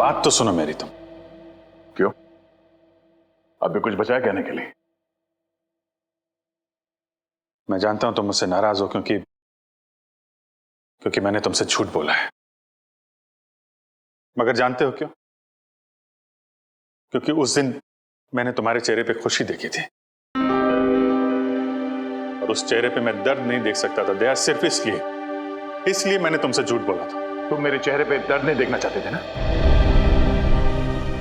बात तो सुनो मेरी तुम। क्यों? अब भी कुछ बचा है कहने के लिए? मैं जानता हूं तुम मुझसे नाराज हो क्योंकि मैंने तुमसे झूठ बोला है, मगर जानते हो क्यों? क्योंकि उस दिन मैंने तुम्हारे चेहरे पे खुशी देखी थी और उस चेहरे पे मैं दर्द नहीं देख सकता था दया, सिर्फ इसलिए मैंने तुमसे झूठ बोला था। तुम मेरे चेहरे पे दर्द नहीं देखना चाहते थे ना,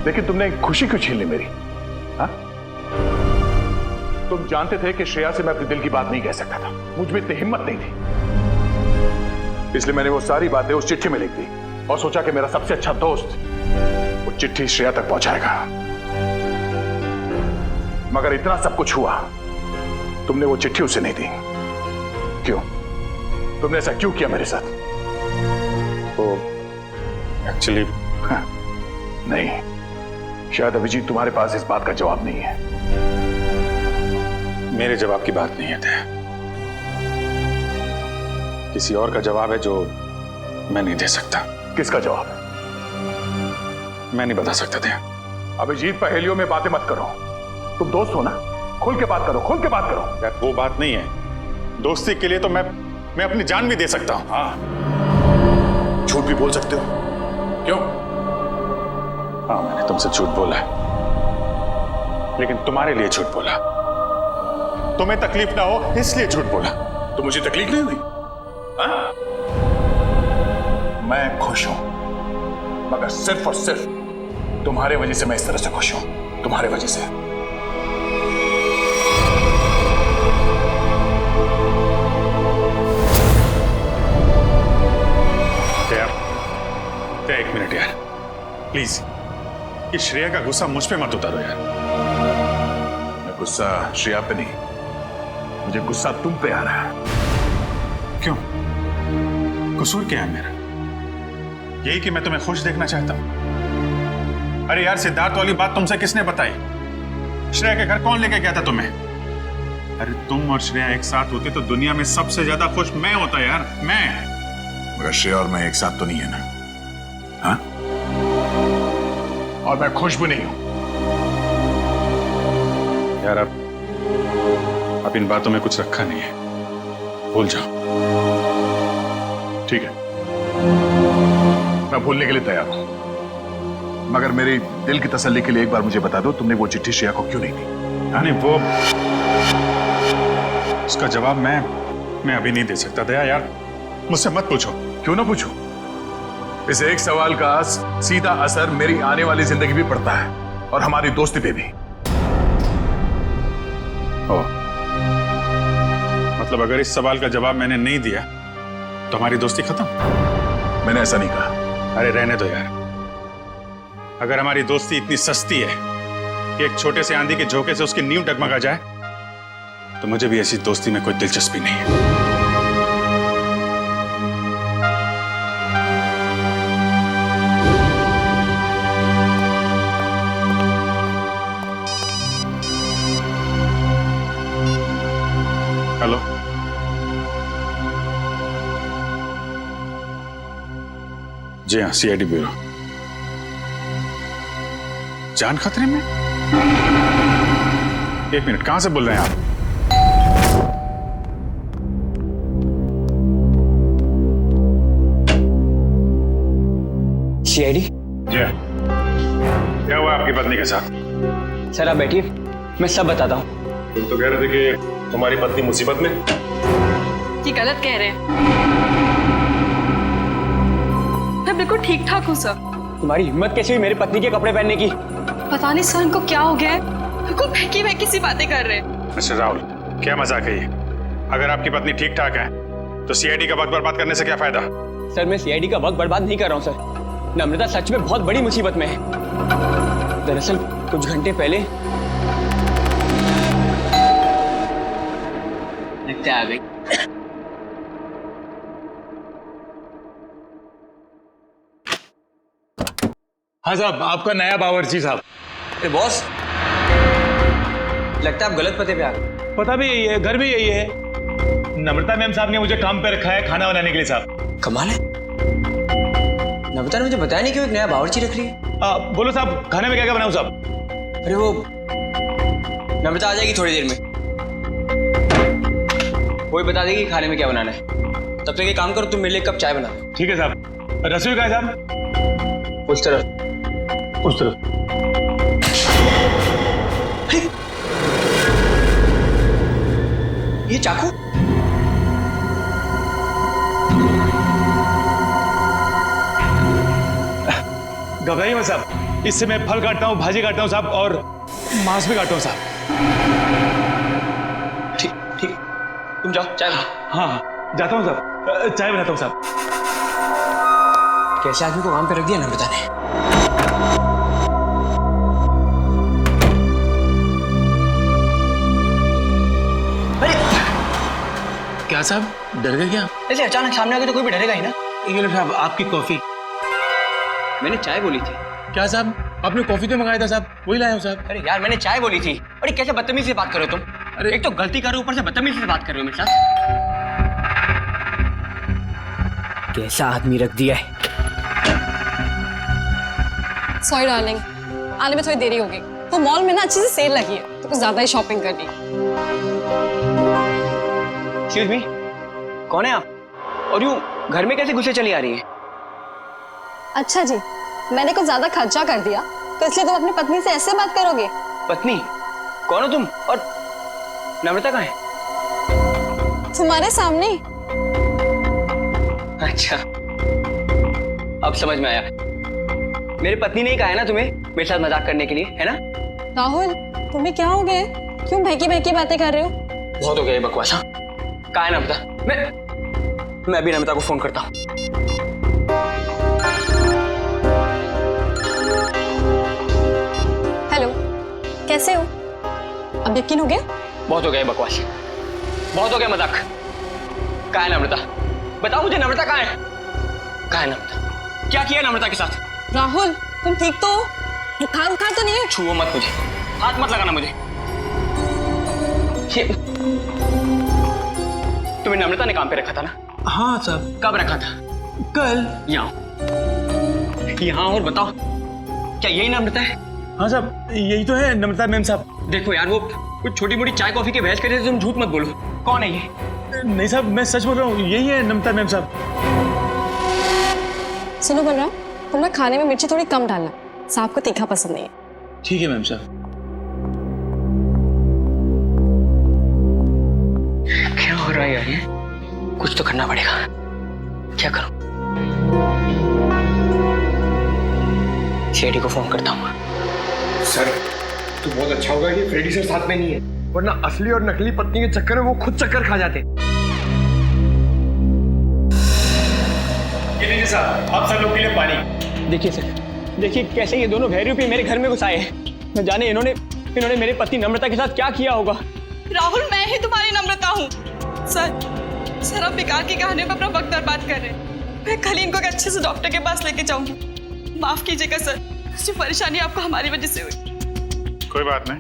लेकिन तुमने खुशी क्यों छीन ली मेरी? हाँ? तुम जानते थे कि श्रेया से मैं अपने दिल की बात नहीं कह सकता था, मुझ में इतनी हिम्मत नहीं थी, इसलिए मैंने वो सारी बातें उस चिट्ठी में लिख दी और सोचा कि मेरा सबसे अच्छा दोस्त वो चिट्ठी श्रेया तक पहुंचाएगा। मगर इतना सब कुछ हुआ, तुमने वो चिट्ठी उसे नहीं दी। क्यों? तुमने ऐसा क्यों किया मेरे साथ? वो एक्चुअली नहीं, शायद अभिजीत तुम्हारे पास इस बात का जवाब नहीं है। मेरे जवाब की बात नहीं है दया, किसी और का जवाब है जो मैं नहीं दे सकता। किसका जवाब है? मैं नहीं बता सकता दया। अभिजीत, पहेलियों में बातें मत करो, तुम दोस्त हो ना, खुल के बात करो, खुल के बात करो। यार वो बात नहीं है, दोस्ती के लिए तो मैं अपनी जान भी दे सकता हूं। हाँ, झूठ भी बोल सकते हो। क्यों? हाँ, मैंने तुमसे झूठ बोला है, लेकिन तुम्हारे लिए झूठ बोला, तुम्हें तकलीफ ना हो इसलिए झूठ बोला। तो मुझे तकलीफ नहीं हुई? हाँ? मैं खुश हूं, मगर सिर्फ और सिर्फ तुम्हारे वजह से मैं इस तरह से खुश हूं, तुम्हारे वजह से। एक मिनट यार, प्लीज, ये श्रेया का गुस्सा मुझ पे मत उतारो यार। मैं गुस्सा श्रेया पे नहीं, मुझे गुस्सा तुम पे आ रहा है। क्यों? कसूर क्या है मेरा? यही कि मैं तुम्हें खुश देखना चाहता हूं। अरे यार, सिद्धार्थ वाली बात तुमसे किसने बताई? श्रेया के घर कौन लेके गया था तुम्हें? अरे तुम और श्रेया एक साथ होते तो दुनिया में सबसे ज्यादा खुश मैं होता यार, मैं। मगर श्रेया और मैं एक साथ तो नहीं है ना? हाँ? और मैं खुश भी नहीं हूं। यार अब इन बातों में कुछ रखा नहीं है, भूल जाओ। ठीक है, मैं भूलने के लिए तैयार हूं, मगर मेरी दिल की तसल्ली के लिए एक बार मुझे बता दो, तुमने वो चिट्ठी श्रेया को क्यों नहीं दी? नहीं, वो उसका जवाब मैं अभी नहीं दे सकता दया यार, मुझसे मत पूछो। क्यों ना पूछो? इस एक सवाल का सीधा असर मेरी आने वाली जिंदगी भी पड़ता है और हमारी दोस्ती पे भी। मतलब अगर इस सवाल का जवाब मैंने नहीं दिया तो हमारी दोस्ती खत्म? मैंने ऐसा नहीं कहा। अरे रहने दो यार, अगर हमारी दोस्ती इतनी सस्ती है कि एक छोटे से आंधी के झोंके से उसकी नींव डगमगा जाए, तो मुझे भी ऐसी दोस्ती में कोई दिलचस्पी नहीं है। हेलो, जी हाँ, सीआईडी ब्यूरो। जान खतरे में? एक मिनट, कहां से बोल रहे हैं आप? सीआईडी? जी हाँ। क्या हुआ आपकी पत्नी के साथ? सर आप बैठिए, मैं सब बताता हूँ। तुम तो कह रहे थे कि तुम्हारी पत्नी मुसीबत में। ये गलत कह रहे हैं, मैं बिल्कुल ठीक ठाक हूँ सर। तुम्हारी हिम्मत कैसी हुई मेरी पत्नी के कपड़े पहनने की? पता नहीं सर, इनको क्या हो गया है, बिल्कुल बहकी बहकी सी बातें कर रहे हैं। मिस्टर राहुल, क्या मजाक है ये? अगर आपकी पत्नी ठीक ठाक है तो सीआईडी का वक्त बर्बाद करने से क्या फायदा? सर मैं सीआईडी का वक्त बर्बाद नहीं कर रहा हूँ सर, नम्रता सच में बहुत बड़ी मुसीबत में है। दरअसल कुछ घंटे पहले लगता आ गई। हाँ साहब, आपका नया बावर्ची साहब। अरे बॉस, लगता है आप गलत पते पे आ गए। पता भी यही है, घर भी यही है। नम्रता मैम साहब ने मुझे काम पे रखा है खाना बनाने के लिए साहब। कमाल है, नम्रता ने मुझे बताया नहीं क्यों एक नया बावर्ची रख रही है। बोलो साहब, खाने में क्या क्या बनाऊं साहब? अरे वो नम्रता आ जाएगी थोड़ी देर में, वही बता देगी खाने में क्या बनाना है। तब तक एक काम करो, तुम मेरे लिए एक कप चाय बना दो। ठीक है साहब। रसोई कहाँ है साहब? उस तरफ। उस तरफ। ये चाकू? घबराइए मत साहब, इससे मैं फल काटता हूँ, भाजी काटता हूँ साहब, और मांस भी काटता हूँ साहब। ठीक ठीक, तुम जाओ चाय बना। हाँ जाता हूँ साहब, चाय बनाता हूँ साहब। कैसे आदमी को काम पे रख दिया नम्रता ने। क्या साहब, डर गए क्या? ऐसे अचानक सामने आके तो कोई भी डरेगा ही ना। ये लो साहब आपकी कॉफी। मैंने चाय बोली थी। क्या साहब, आपने कॉफी तो मंगाया था साहब, वही लाया हूँ साहब। अरे यार मैंने चाय बोली थी। अरे कैसे बदतमीजी से बात कर रहे हो तुम? अरे एक तो गलती कर रहे हो, ऊपर से बदतमीजी से बात कर रहे हो मेरे साथ। कैसा आदमी रख दिया है। सॉरी डार्लिंग, आने में थोड़ी देरी हो गई। तो मॉल में ना अच्छी सी सेल लगी है, तो कुछ ज्यादा ही शॉपिंग करनी। एक्सक्यूज मी, कौन है आप? और यूं घर में कैसे घुसे चली आ रही है? अच्छा जी, मैंने कुछ ज्यादा खर्चा कर दिया, तो इसलिए तुम अपनी पत्नी से ऐसे बात करोगे? पत्नी? कौन हो तुम? और नम्रता कहाँ है? तुम्हारे सामने। अच्छा, अब समझ में आया। मेरी पत्नी ने ही कहा है ना तुम्हें मेरे साथ मजाक करने के लिए, है ना? राहुल, तुम्हें क्या हो गया? क्यों बहकी बहकी बातें कर रहे हो? बहुत हो गया ये बकवास। हाँ, कहाँ है नम्रता? मैं अभी नम्रता को फोन करता हूँ। हेलो, कैसे हो? अब यकीन हो गया? बहुत हो गया ये बकवास, बहुत हो गया मजाक। कहाँ है नम्रता? बताओ मुझे, नम्रता कहाँ है? कहाँ है नम्रता? क्या किया नम्रता के साथ? राहुल, तुम ठीक तो हो? बुखार उखार तो नहीं है? छुओ मत मुझे, हाथ मत लगाना मुझे। ये तुम्हें नम्रता ने काम पे रखा था ना? हाँ साहब। कब रखा था? कल। यहाँ और बताओ, क्या यही नम्रता है? हाँ साहब, यही तो है नम्रता मैम साहब। देखो यार, वो कुछ छोटी मोटी चाय कॉफी के बहस कर रहे थे, तुम झूठ मत बोलो। कौन है ये? नहीं साहब, मैं सच बोल रहा हूँ, यही है नम्रता मैम साहब। सुनो बलराम, तुम ना खाने में मिर्ची थोड़ी कम डालना, साहब को तीखा पसंद नहीं है। ठीक है मैम साहब। क्या हो रहा है यार, ये कुछ तो करना पड़ेगा। क्या करूं? शेडी को फोन करता हूँ। सर, तो बहुत अच्छा होगा कि फ्रेडी सर साथ में नहीं है, वरना असली और नकली पत्नी के चक्कर में वो खुद चक्कर खा जाते। ये लीजिए साहब, आप सब लोग के लिए पानी। देखिए सर, देखिए कैसे ये दोनों भैरूपी मेरे घर में घुस आए हैं। न जाने इन्होंने मेरे पत्नी नम्रता के साथ क्या किया होगा। राहुल, मैं ही तुम्हारी नम्रता हूँ। सर आप बेकार की कहानियों में अपना वक्त बर्बाद कर रहे हैं। मैं कल ही इनको एक अच्छे से डॉक्टर के पास लेके जाऊंगी। माफ कीजिएगा सर, जो परेशानी आपको हमारी वजह से हुई। कोई बात नहीं,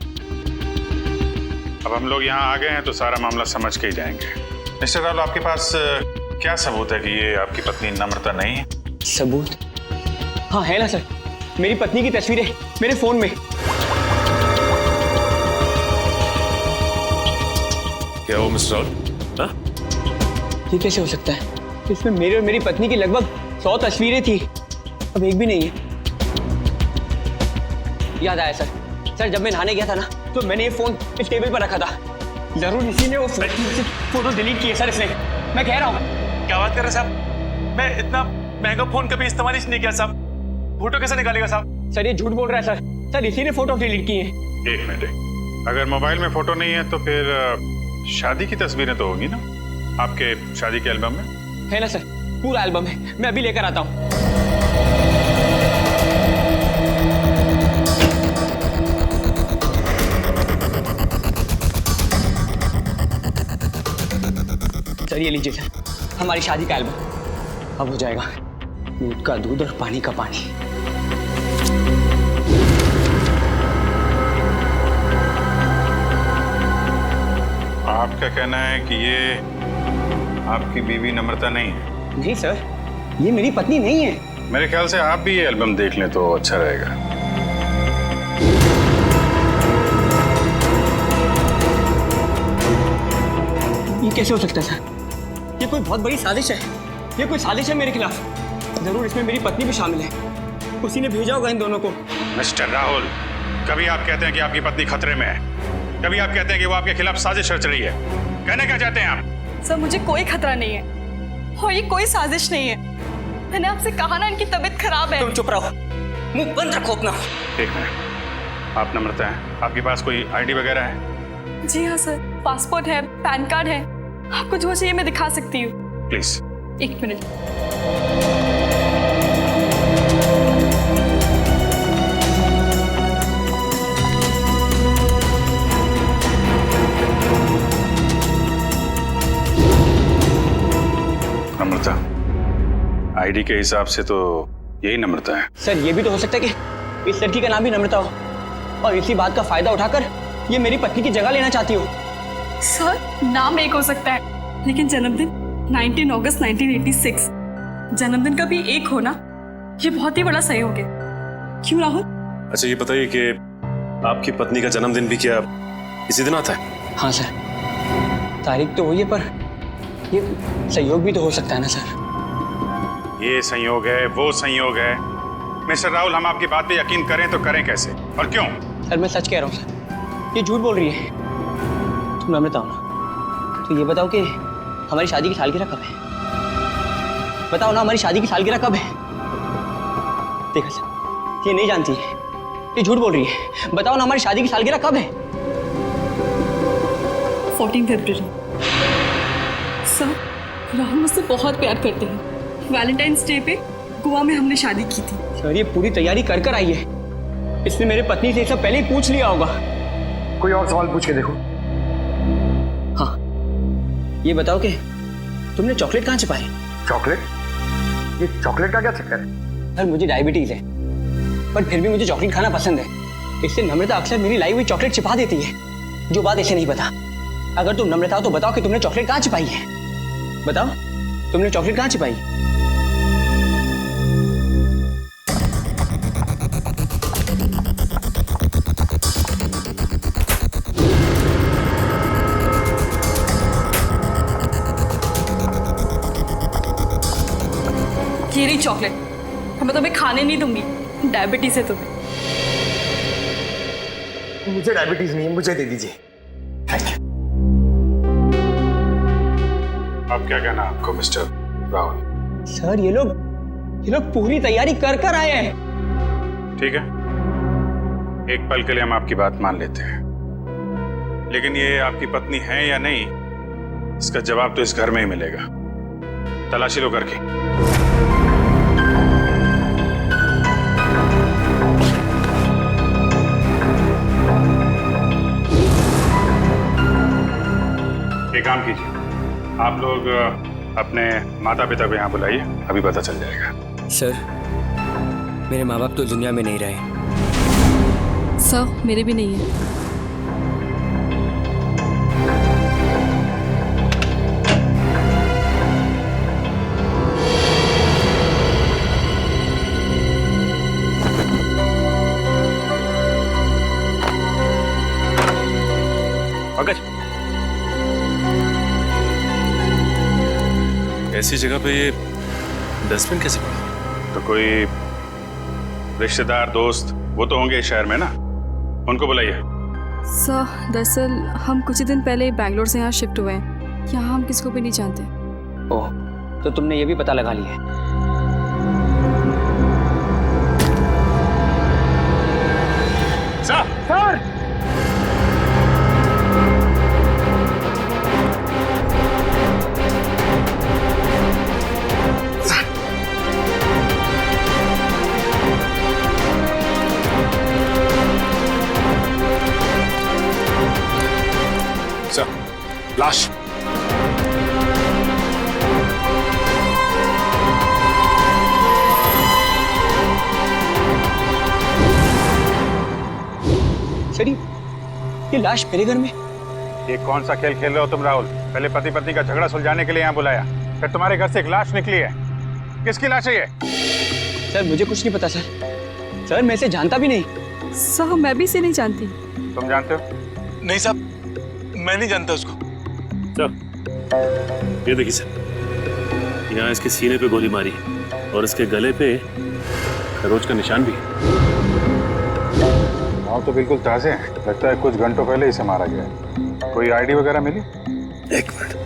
अब हम लोग यहाँ आ गए हैं तो सारा मामला समझ के ही जाएंगे। मिस्टर राहुल, आपके पास क्या सबूत है कि ये आपकी पत्नी नम्रता नहीं है? सबूत? हाँ है ना सर, मेरी पत्नी की तस्वीरें मेरे फोन में। क्या वो मिस्टर राहुल? ये कैसे हो सकता है? इसमें मेरे और मेरी पत्नी की लगभग 100 तस्वीरें थी, अब एक भी नहीं है। याद आया सर, जब मैं नहाने गया था ना, तो मैंने ये फोन इस टेबल पर रखा था। जरूर इसी ने वो फोटो डिलीट किए सर इसने, मैं कह रहा हूँ। क्या बात कर रहे साहब? मैं इतना महंगा फोन कभी इस्तेमाल ही नहीं किया साहब। फोटो कैसे निकालेगा साहब? सर ये झूठ बोल रहा है सर, इसी ने फोटो डिलीट किए हैं। एक मिनट, अगर मोबाइल में फोटो नहीं है तो फिर शादी की तस्वीरें तो होगी ना आपके शादी के एल्बम में? है ना सर, पूरा एल्बम है, मैं अभी लेकर आता हूँ। सर ये लीजिए सर, हमारी शादी का एल्बम। अब हो जाएगा दूध का दूध और पानी का पानी। आपका कहना है कि ये आपकी बीवी नम्रता नहीं है? जी सर, ये मेरी पत्नी नहीं है। मेरे ख्याल से आप भी ये एल्बम देख लें तो अच्छा रहेगा। ये कैसे हो सकता है सर? ये कोई बहुत बड़ी साजिश है, ये कोई साजिश है मेरे खिलाफ। जरूर इसमें मेरी पत्नी भी शामिल है, उसी ने भेजा होगा इन दोनों को। मिस्टर राहुल, कभी आप कहते हैं कि आपकी पत्नी खतरे में है, कभी आप कहते हैं कि वो आपके खिलाफ साजिश रच रही है। कहना क्या चाहते हैं आप? सर मुझे कोई खतरा नहीं है और ये कोई साजिश नहीं है। मैंने आपसे कहा ना इनकी तबीयत खराब है। तुम चुप रहो, मुंह बंद रखो अपना। एक मिनट, आप नम्रता हैं, आपके पास कोई आईडी वगैरह है? जी हाँ सर, पासपोर्ट है, पैन कार्ड है, आपको जो चाहिए मैं दिखा सकती हूँ। प्लीज। एक मिनट। नम्रता, आईडी के हिसाब से तो यही नम्रता है। सर ये भी तो हो सकता है कि इस लड़की का नाम भी नम्रता हो और इसी बात का फायदा उठाकर ये मेरी पत्नी की जगह लेना चाहती हो। सर नाम एक हो सकता है, लेकिन जन्मदिन 19 अगस्त 1986, जन्मदिन का भी एक होना ये बहुत ही बड़ा सहयोग है। क्यों राहुल? अच्छा ये बताइए कि आपकी पत्नी का जन्मदिन भी क्या इसी दिन आता है? हाँ सर, तारीख तो वही है पर ये सहयोग भी तो हो सकता है ना सर। ये संयोग है, वो संयोग है। मिस्टर राहुल, हम आपकी बात पे यकीन करें तो करें कैसे और क्यों? सर मैं सच कह रहा हूँ सर, ये झूठ बोल रही है। तुम नम्रता हो ना, तो ये बताओ कि हमारी शादी की सालगिरह कब है? बताओ ना, हमारी शादी की सालगिरह कब है? देखा सर, ये नहीं जानती है, ये झूठ बोल रही है। बताओ ना, हमारी शादी की सालगिरह कब है? 14 फरवरी। सर राहुल मुझसे बहुत प्यार करते हैं। वैलेंटाइंस डे पे गोवा में हमने शादी की थी। सर ये पूरी तैयारी कर कर आई है, इसने मेरे पत्नी से ये सब पहले ही पूछ लिया होगा। कोई और सवाल पूछ के देखो। हाँ, ये बताओ कि तुमने चॉकलेट कहाँ छिपाई? चॉकलेट? ये चॉकलेट का क्या चक्कर है? सर मुझे डायबिटीज है, पर फिर भी मुझे चॉकलेट खाना पसंद है। इससे नम्रता अक्सर मेरी लाई हुई चॉकलेट छिपा देती है, जो बात इसे नहीं पता। अगर तुम नम्रता हो तो बताओ कि तुमने चॉकलेट कहाँ छिपाई है? बताओ, तुमने चॉकलेट कहाँ छिपाई? ये रही चॉकलेट, मैं तुम्हें खाने नहीं दूंगी, डायबिटीज है तुम्हें। मुझे डायबिटीज नहीं है, मुझे दे दीजिए। अब क्या कहना आपको मिस्टर राहुल? सर ये लोग पूरी तैयारी कर कर आए हैं। ठीक है, एक पल के लिए हम आपकी बात मान लेते हैं, लेकिन ये आपकी पत्नी है या नहीं, इसका जवाब तो इस घर में ही मिलेगा। तलाशी लो घर की। एक काम कीजिए, आप लोग अपने माता पिता को यहाँ बुलाइए, अभी पता चल जाएगा। सर मेरे माँ बाप तो दुनिया में नहीं रहे। सर मेरे भी नहीं है। ऐसी जगह पे ये डस्टबिन कैसे पड़ा? तो कोई रिश्तेदार दोस्त वो तो होंगे इस शहर में ना, उनको बुलाइए। सर दरअसल हम कुछ ही दिन पहले बैंगलोर से यहाँ शिफ्ट हुए हैं, यहाँ हम किसी को भी नहीं जानते। ओह, तो तुमने ये भी पता लगा लिया है? सर लाश। सर ये लाश मेरे घर में? ये कौन सा खेल खेल रहे हो तुम राहुल? पहले पति पत्नी का झगड़ा सुलझाने के लिए यहाँ बुलाया, फिर तुम्हारे घर से एक लाश निकली है। किसकी लाश है ये? सर मुझे कुछ नहीं पता सर। सर मैं इसे जानता भी नहीं। सर मैं भी इसे नहीं जानती। तुम जानते हो? नहीं साहब, मैं नहीं जानता उसको। चल ये देखिए सर, यहाँ इसके सीने पे गोली मारी और इसके गले पे खरोच का निशान भी। हाँ तो बिल्कुल ताजे हैं, लगता है कुछ घंटों पहले इसे मारा गया है। कोई आईडी वगैरह मिली? एक मिनट।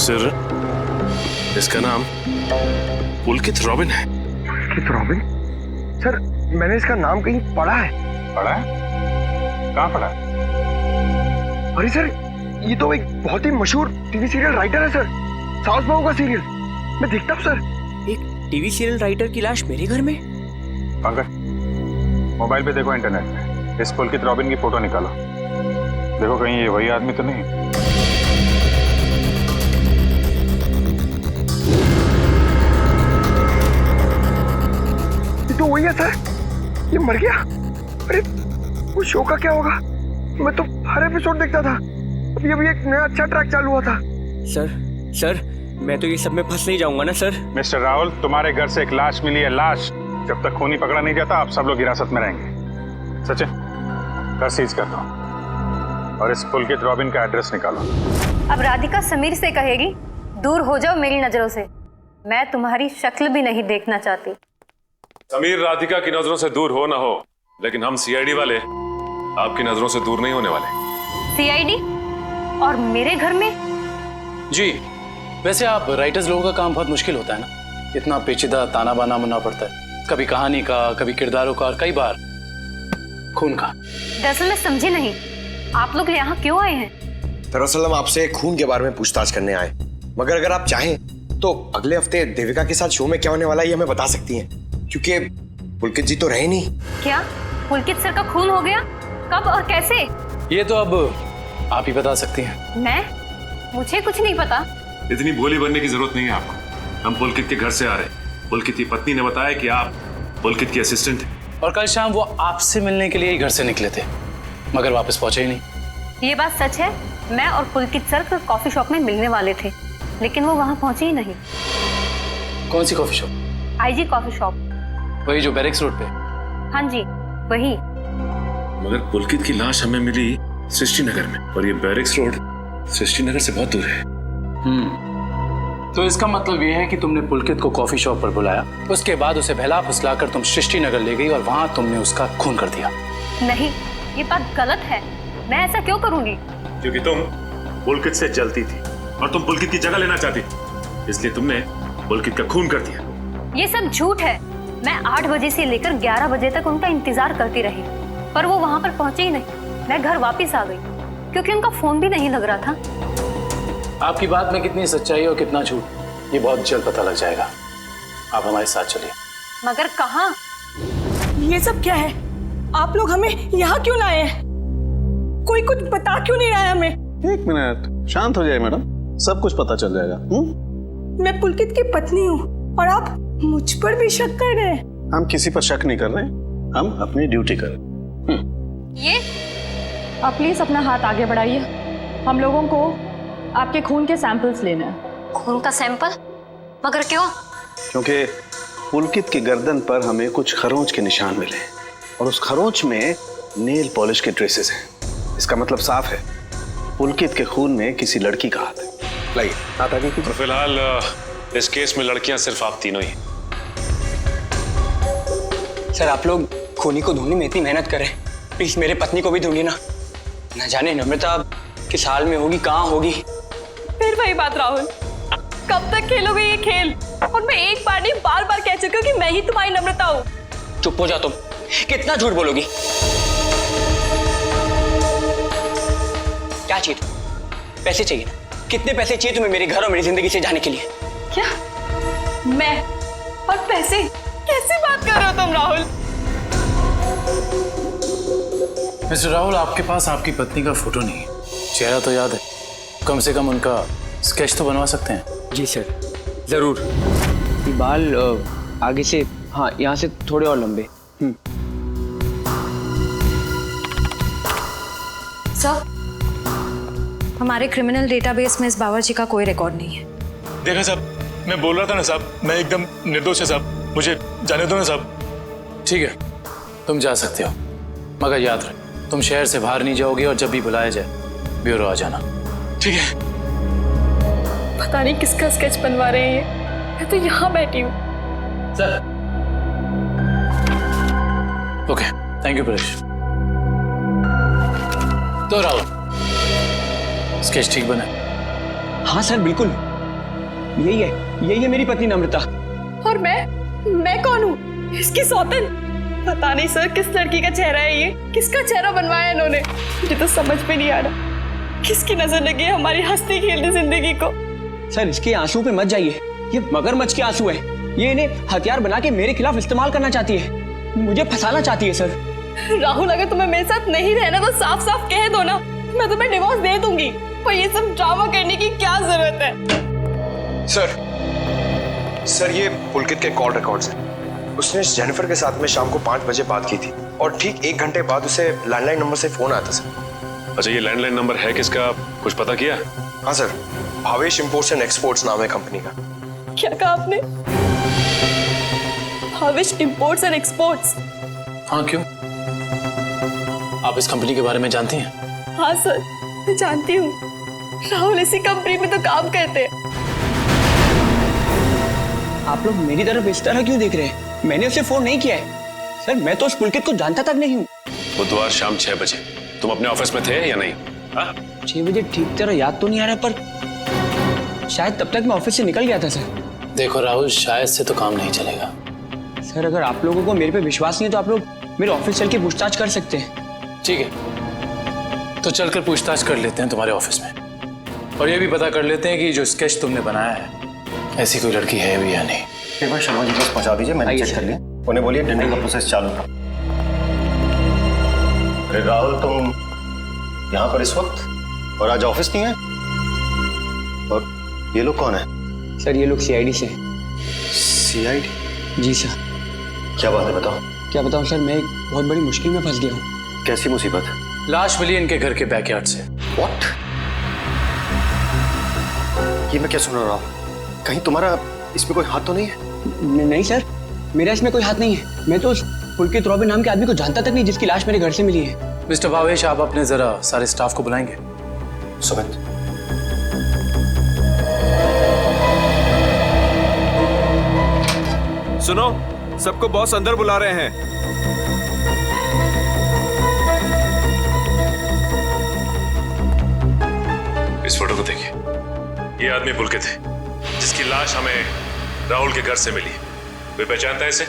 सर, इसका नाम पुलकित रॉबिन है। पुलकित रॉबिन? सर मैंने इसका नाम कहीं पढ़ा है। पढ़ा है? कहाँ पढ़ा? अरे सर ये तो एक बहुत ही मशहूर टीवी सीरियल राइटर है सर, साउथ बहू का सीरियल मैं देखता हूँ सर। एक टीवी सीरियल राइटर की लाश मेरे घर में? पंकज, मोबाइल पे देखो, इंटरनेट पे इस पुलकित रॉबिन की फोटो निकालो, देखो कहीं ये वही आदमी तो नहीं। ये तो वही है सर, ये मर गया। अरे वो शो का क्या होगा? मैं तो हर एपिसोड देखता था, अभी अभी एक नया अच्छा ट्रैक चालू हुआ था। सर मैं तो ये सब में फंस नहीं जाऊंगा ना सर? मिस्टर राहुल, तुम्हारे घर से एक लाश मिली है, लाश। जब तक खूनी पकड़ा नहीं जाता आप सब लोग हिरासत में रहेंगे। सचिन, घर सीज कर दो और इस पुलकित रॉबिन का एड्रेस निकालो। अब राधिका समीर से कहेगी दूर हो जाओ मेरी नजरों से, मैं तुम्हारी शक्ल भी नहीं देखना चाहती। समीर राधिका की नजरों से दूर हो ना हो, लेकिन हम सीआईडी वाले आपकी नजरों से दूर नहीं होने वाले। सीआईडी? और मेरे घर में? जी, वैसे आप राइटर्स लोगों का काम बहुत मुश्किल होता है ना, इतना पेचीदा ताना बाना बनना पड़ता है, कभी कहानी का, कभी किरदारों का और कई बार खून का। दरअसल मैं समझी नहीं, आप लोग यहाँ क्यों आए हैं? दरअसल हम आपसे खून के बारे में पूछताछ करने आए, मगर अगर आप चाहें तो अगले हफ्ते देविका के साथ शो में क्या होने वाला है ये हमें बता सकती हैं, क्योंकि पुलकित जी तो रहे नहीं। क्या पुलकित सर का खून हो गया? कब और कैसे? ये तो अब आप ही बता सकती हैं। मैं? मुझे कुछ नहीं पता। इतनी भोली बनने की जरूरत नहीं है आपको, हम पुलकित के घर से आ रहे हैं। पुलकित की पत्नी ने बताया कि आप पुलकित की असिस्टेंट हैं। और कल शाम वो आपसे मिलने के लिए ही घर से निकले थे, मगर वापस पहुंचे ही नहीं। ये बात सच है, मैं और पुलकित सर कॉफी शॉप में मिलने वाले थे, लेकिन वो वहाँ पहुंचे ही नहीं। कौन सी coffee shop? IG coffee shop. वही जो बैरिक्स रोड पे? हाँ जी वही। मगर पुलकित की लाश हमें मिली सृष्टि नगर में, और ये बैरिक्स रोड सृष्टि नगर से बहुत दूर है। तो इसका मतलब ये है कि तुमने पुलकित को कॉफी शॉप पर बुलाया, उसके बाद उसे बहला फुसलाकर तुम सृष्टि नगर ले गई और वहां तुमने उसका खून कर दिया। नहीं, ये बात गलत है, मैं ऐसा क्यों करूंगी? क्योंकि तुम पुलकित से जलती थी और तुम पुलकित की जगह लेना चाहती थी, इसलिए तुमने पुलकित का खून कर दिया। ये सब झूठ है। मैं 8 बजे से लेकर 11 बजे तक उनका इंतजार करती रही, पर वो वहां पर पहुंचे ही नहीं। मैं घर वापस आ गई क्योंकि उनका फोन भी नहीं लग रहा था। आपकी बात में कितनी सच्चाई और कितना झूठ ये बहुत जल्द पता लग जाएगा। आप हमारे साथ चलिए। मगर कहाँ? ये सब क्या है? आप लोग हमें यहाँ क्यों लाए हैं? कोई कुछ बता क्यों नहीं रहा है हमें? एक मिनट, शांत हो जाए मैडम, सब कुछ पता चल जाएगा। मैं पुलकित की पत्नी हूँ और आप मुझ पर भी शक कर रहे हैं। हम किसी पर शक नहीं कर रहे, हम अपनी ड्यूटी कर रहे। ये आप प्लीज अपना हाथ आगे बढ़ाइए, हम लोगों को आपके खून के सैंपल्स लेने हैं। खून का सैंपल? मगर क्यों? क्योंकि पुलकित की गर्दन पर हमें कुछ खरोंच के निशान मिले और उस खरोंच में नेल पॉलिश के ट्रेसेस हैं। इसका मतलब साफ है, पुलकित के खून में किसी लड़की का हाथ है। लाइए हाथ आगे कीजिए। फिलहाल इस केस में लड़कियां सिर्फ आप तीनों ही। सर आप लोग खूनी को ढूंढने में इतनी मेहनत करें, प्लीज मेरे पत्नी को भी ढूंढिए ना। न जाने नम्रता किस हाल में होगी, कहाँ होगी। फिर वही बात राहुल, कब तक खेलोगे ये खेल? और मैं एक बार नहीं बार बार कह चुकी हूँ कि मैं ही तुम्हारी नम्रता हूँ। चुप हो जा तुम, कितना झूठ बोलोगी? क्या चाहिए तुम्हें? पैसे चाहिए ना? कितने पैसे चाहिए तुम्हें मेरे घर और मेरी जिंदगी से जाने के लिए? क्या? मैं और पैसे? कैसी बात कर रहे हो तुम राहुल? मिस्टर राहुल, आपके पास आपकी पत्नी का फोटो नहीं है, चेहरा तो याद है, कम से कम उनका स्केच तो बनवा सकते हैं। जी सर जरूर। ये बाल आगे से, हाँ यहाँ से थोड़े और लंबे। सर हमारे क्रिमिनल डेटाबेस में इस बावर्ची का कोई रिकॉर्ड नहीं है। देखा साहब, मैं बोल रहा था ना साहब, मैं एकदम निर्दोष है साहब, मुझे जाने दो ना साहब। ठीक है, तुम जा सकते हो, मगर याद रहे तुम शहर से बाहर नहीं जाओगे और जब भी बुलाया जाए ब्यूरो आ जाना। ठीक है। पता नहीं किसका स्केच बनवा रहे हैं ये, मैं तो यहाँ बैठी हूँ। Sir. Okay, thank you Paresh. तो राहुल, स्केच ठीक बना? हाँ सर, बिल्कुल यही है मेरी पत्नी नम्रता। और मैं कौन हूँ? इसकी सौतन? पता नहीं सर किस लड़की का चेहरा है ये, किसका चेहरा बनवाया इन्होंने, मुझे तो समझ में नहीं आ रहा। किसकी नजर लगी है हमारी हंसती खेलती जिंदगी को। सर इसके आंसू पे मत जाइए, ये मगरमच्छ के आंसू है। ये इन्हें हथियार बना के मेरे खिलाफ इस्तेमाल करना चाहती है, मुझे फंसाना चाहती है। सर राहुल, अगर तुम्हें मेरे साथ नहीं रहना तो साफ साफ कह दो ना, मैं तुम्हें डिवोर्स दे दूंगी। पर ये सब ड्रामा करने की क्या जरूरत है? सर ये पुलकित के कॉल रिकॉर्ड्स हैं। उसने जेनिफर के साथ में शाम को 5 बजे बात की थी और ठीक 1 घंटे बाद उसे लैंडलाइन नंबर से फोन आया था सर। अच्छा, ये लैंडलाइन नंबर है किसका, कुछ पता किया? हाँ sir, Bhavesh imports and exports नाम है कंपनी का। क्या कहा आपने? Bhavesh imports and exports? हाँ, क्यों? आप इस कंपनी के बारे में जानती हैं? हाँ सर, मैं जानती हूँ। राहुल इसी कंपनी में तो काम करते हैं। आप लोग मेरी तरफ इस तरह क्यों देख रहे हैं? मैंने उसे फोन नहीं किया है सर, मैं तो उस पुलकित को जानता तक नहीं हूँ। बुधवार शाम 6 बजे तुम अपने ऑफिस में थे या नहीं? 6 बजे ठीक तरह याद तो नहीं आ रहा, पर शायद तब तक मैं ऑफिस से निकल गया था सर। देखो राहुल, शायद से तो काम नहीं चलेगा। सर अगर आप लोगों को मेरे पे विश्वास नहीं है तो आप लोग मेरे ऑफिस चल के पूछताछ कर सकते हैं। ठीक है, तो चलकर पूछताछ कर लेते हैं तुम्हारे ऑफिस में, और ये भी पता कर लेते हैं कि जो स्केच तुमने बनाया है ऐसी कोई लड़की है भी या नहीं। एक बार शर्मा जी पास पहुंचा दीजिए, मैंने चेक कर लिया। उन्हें बोलिए टेंडरिंग का प्रोसेस चालू था। अरे राहुल, तुम यहाँ पर इस वक्त और आज ऑफिस नहीं है? और ये लोग कौन है? सर ये लोग सीआईडी से। सीआईडी? जी सर। क्या बात है, बताओ। क्या बताऊं सर, मैं एक बहुत बड़ी मुश्किल में फंस गया हूँ। कैसी मुसीबत? लाश मिली इनके घर के बैकयार्ड से। व्हाट? ये मैं क्या सुन रहा हूँ? कहीं तुम्हारा इसमें कोई हाथ तो नहीं है? नहीं सर, मेरा इसमें कोई हाथ नहीं है। मैं तो उस पुलकित रॉबिन नाम के आदमी को जानता तक नहीं जिसकी लाश मेरे घर से मिली है। मिस्टर भावेश, आप अपने जरा सारे स्टाफ को बुलाएंगे। सुमित, सुनो, सबको बॉस अंदर बुला रहे हैं। इस फोटो को देखिए, ये आदमी पुलकित है जिसकी लाश हमें राहुल के घर से मिली। कोई पहचानता है इसे?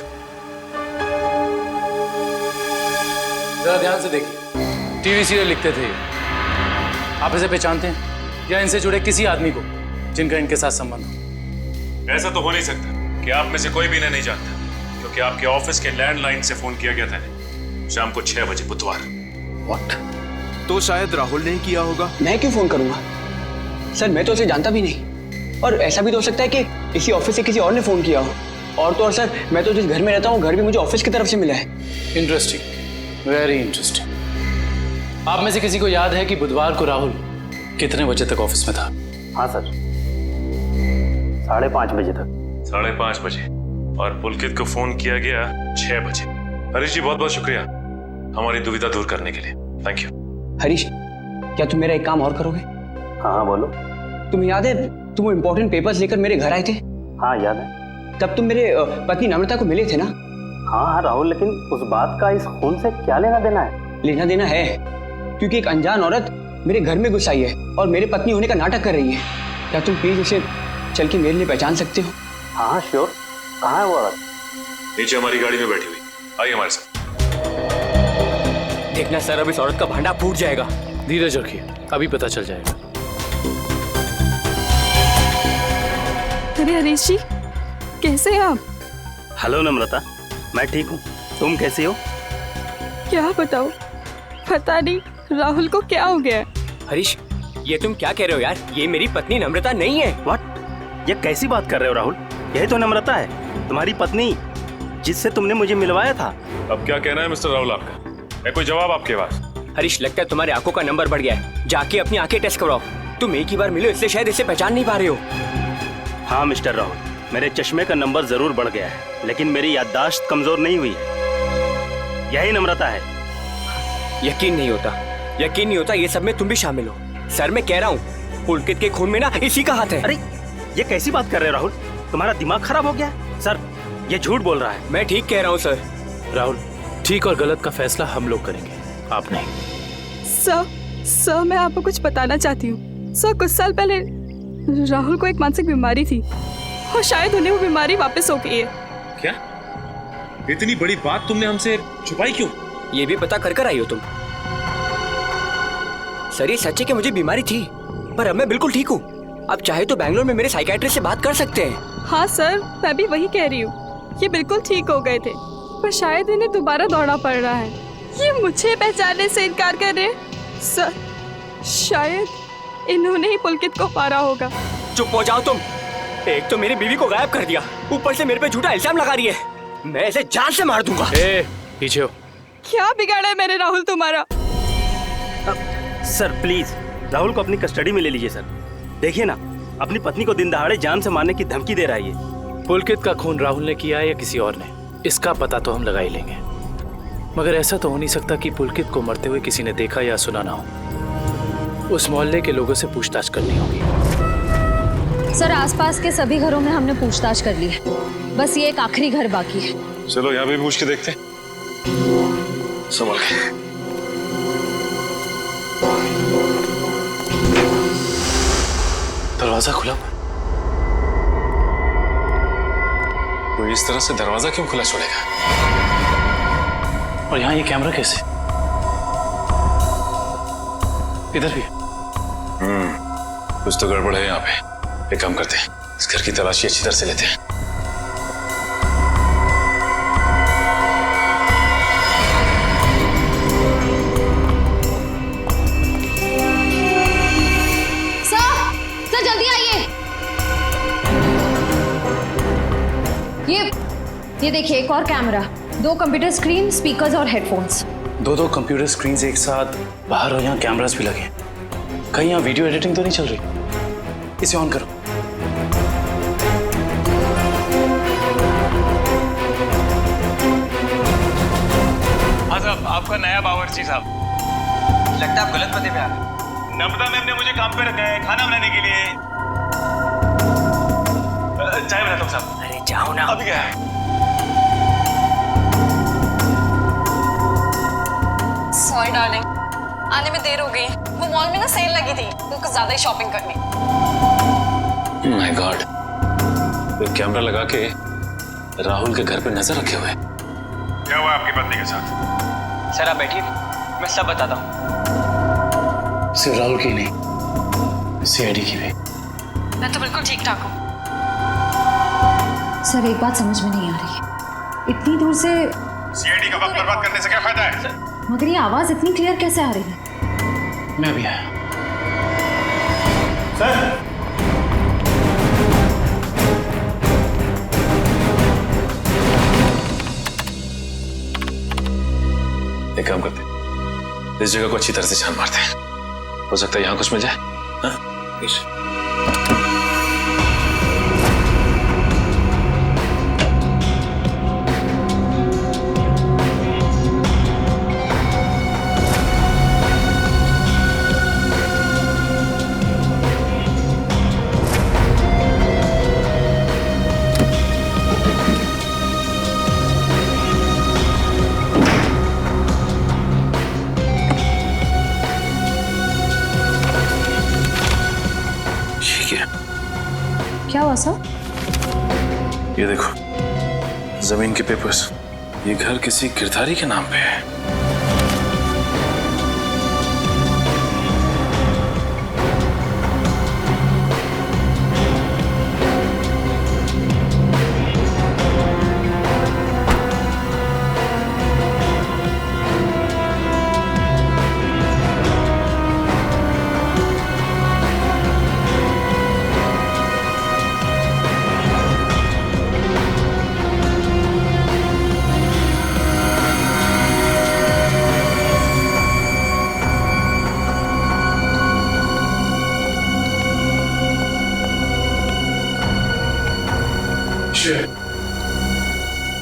जरा ध्यान से देखिए, टीवी सीरियल लिखते थे। आप इसे पहचानते हैं या इनसे जुड़े किसी आदमी को जिनका इनके साथ संबंध हो? ऐसा तो हो नहीं सकता कि आप में से कोई भी इन्हें नहीं जानता, क्योंकि आपके ऑफिस के लैंडलाइन से फोन किया गया था शाम को 6 बजे बुधवार। व्हाट? तो शायद राहुल ने किया होगा। मैं क्यों फोन करूंगा सर, मैं तो उसे जानता भी नहीं। और ऐसा भी तो हो सकता है कि इसी ऑफिस से किसी और ने फोन किया हो। और तो और सर, मैं तो जिस घर में रहता हूँ घर भी मुझे ऑफिस की तरफ से मिला है। Interesting, very interesting. आप में से किसी को याद है कि बुधवार को राहुल कितने बजे तक ऑफिस में था? हाँ सर, 5:30 बजे तक। 5:30 बजे, और पुलकित को फोन किया गया 6 बजे। हरीश जी, बहुत बहुत शुक्रिया हमारी दुविधा दूर करने के लिए। Thank you. हरीश, क्या तुम मेरा एक काम और करोगे? हाँ बोलो। तुम्हें याद है तुम वो इम्पोर्टेंट पेपर्स लेकर मेरे घर आए थे? हाँ याद है। तब तुम मेरे पत्नी नम्रता को मिले थे ना? हाँ राहुल, लेकिन उस बात का इस खून से क्या लेना देना है? लेना देना है, क्योंकि एक अनजान औरत मेरे घर में घुस आई है और मेरे पत्नी होने का नाटक कर रही है। क्या तुम प्लीज उसे चल के मेरे लिए पहचान सकते हो? हाँ श्योर। कहाँ है वो औरत? नीचे हमारी गाड़ी में बैठी हुई, आइए हमारे साथ। देखना सर, अब इस औरत का भांडा फूट जाएगा। धीरज रखिए, अभी पता चल जाएगा। अरे हरीश जी, कैसे हैं आप? हेलो नम्रता, मैं ठीक हूँ, तुम कैसी हो? क्या बताओ, पता नहीं राहुल को क्या हो गया। हरीश, ये तुम क्या कह रहे हो यार? ये मेरी पत्नी नम्रता नहीं है। व्हाट? ये कैसी बात कर रहे हो राहुल? यही तो नम्रता है, तुम्हारी पत्नी, जिससे तुमने मुझे मिलवाया था। अब क्या कहना है मिस्टर राहुल आपका? है कोई जवाब आपके पास? हरीश, लगता है तुम्हारी आंखों का नंबर बढ़ गया है। जाके अपनी आंखें टेस्ट करवाओ। तुम एक ही बार मिलो इसलिए शायद इसे पहचान नहीं पा रहे हो। हाँ मिस्टर राहुल, मेरे चश्मे का नंबर जरूर बढ़ गया है, लेकिन मेरी याददाश्त कमजोर नहीं हुई है। यही नम्रता है। यकीन नहीं होता ये सब में तुम भी शामिल हो। सर मैं कह रहा हूँ पुलकित के खून में ना इसी का हाथ है। अरे ये कैसी बात कर रहे हो राहुल, तुम्हारा दिमाग खराब हो गया है? सर ये झूठ बोल रहा है। मैं ठीक कह रहा हूँ सर। राहुल, ठीक और गलत का फैसला हम लोग करेंगे, आप नहीं। सर मैं आपको कुछ बताना चाहती हूँ। सर कुछ साल पहले राहुल को एक मानसिक बीमारी थी और शायद उन्हें वो बीमारी वापस हो गई है। क्या? इतनी बड़ी बात तुमने हमसे छुपाई क्यों? ये भी पता कर आई हो तुम? सर ये सच है कि मुझे बीमारी थी, पर अब मैं बिल्कुल ठीक हूँ। अब चाहे तो बैंगलोर में मेरे साइकियाट्रिस्ट से बात कर सकते हैं। हाँ सर, मैं भी वही कह रही हूँ। ये बिल्कुल ठीक हो गए थे, पर शायद इन्हें दोबारा दौड़ना पड़ रहा है। ये मुझे पहचानने से इनकार कर रहे हैं। सर शायद इन्होंने ही पुलकित को मारा होगा। चुप हो जाओ तुम। एक तो मेरी बीवी को गायब कर दिया, ऊपर से मेरे पे झूठा इल्जाम लगा रही है। मैं इसे जान से मार दूंगा। पीछे हो। क्या बिगाड़ा है मैंने राहुल तुम्हारा? सर प्लीज राहुल को अपनी कस्टडी में ले लीजिए सर। देखिए ना, अपनी पत्नी को दिन दहाड़े जान से मारने की धमकी दे रहा है ये। पुलकित का खून राहुल ने किया है या किसी और ने, इसका पता तो हम लगा ही लेंगे, मगर ऐसा तो हो नहीं सकता कि पुलकित को मरते हुए किसी ने देखा या सुना ना हो। उस मोहल्ले के लोगों से पूछताछ करनी होगी। सर आसपास के सभी घरों में हमने पूछताछ कर ली है, बस ये एक आखिरी घर बाकी है। चलो यहाँ भी पूछ के देखते हैं। संभल के। दरवाजा खुला। कोई इस तरह से दरवाजा क्यों खुला छोड़ेगा? और यहाँ ये कैमरा कैसे? इधर भी। कुछ तो गड़बड़ है यहाँ पे। एक काम करते हैं, इस घर की तलाशी अच्छी तरह से लेते हैं। सर जल्दी आइए। ये देखिए एक और कैमरा, 2 कंप्यूटर स्क्रीन, स्पीकर्स और हेडफोन्स। 2 कंप्यूटर स्क्रीन एक साथ बाहर, और यहाँ कैमरास भी लगे। कहीं यहाँ वीडियो एडिटिंग तो नहीं चल रही? इसे ऑन करो। हाँ साहब, आपका नया बावर्ची साहब। लगता है आप गलत पते पे आ गए। नम्रता मैम ने मुझे काम पे रखा है खाना बनाने के लिए। चाय बनाता हूँ साहब। अरे जाओ ना। अभी क्या है? सॉरी डार्लिंग, आने में देर हो गई। वो मॉल में ना सेल लगी थी, तो कुछ ज्यादा ही शॉपिंग करनी। माय गॉड, एक कैमरा लगा के राहुल के घर पे नजर रखे हुए। क्या हुआ आपकी पत्नी के साथ? सर आप बैठिए, मैं सब बताता हूँ। सिर्फ राहुल की नहीं, सीआईडी की भी। मैं तो बिल्कुल ठीक ठाक हूँ। सर एक बात समझ में नहीं आ रही है, इतनी दूर से सीआईडी का वक्त बर्बाद करने से क्या फायदा है? मगर ये आवाज इतनी क्लियर कैसे आ रही है? मैं भी आया। सर एक काम करते हैं, इस जगह को अच्छी तरह से छान मारते हैं। हो सकता है यहाँ कुछ मिल जाए। हाँ? क्या हुआ सर? ये देखो, जमीन के पेपर्स। ये घर किसी गिरधारी के नाम पे है।